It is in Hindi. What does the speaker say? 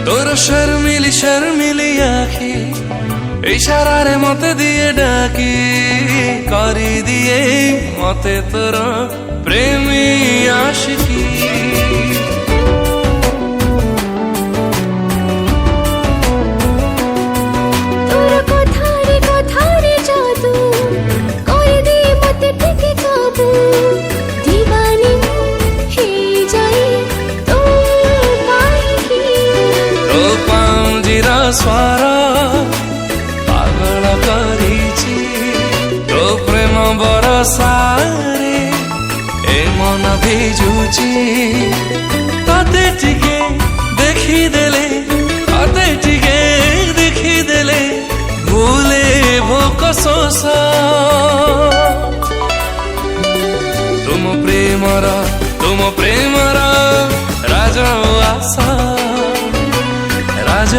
तोर शर्मिली शर्मिली आखी इशारारे मते दिए डाकी करी दिए मते तोर प्रेमी आशिकी स्वर पागल करिछि तो प्रेम बरसारे ए मन भिजुछि तते टिके देखिदेले तते टिके देखिदेले भूले भोक शोष तुम प्रेमर राज आशा राज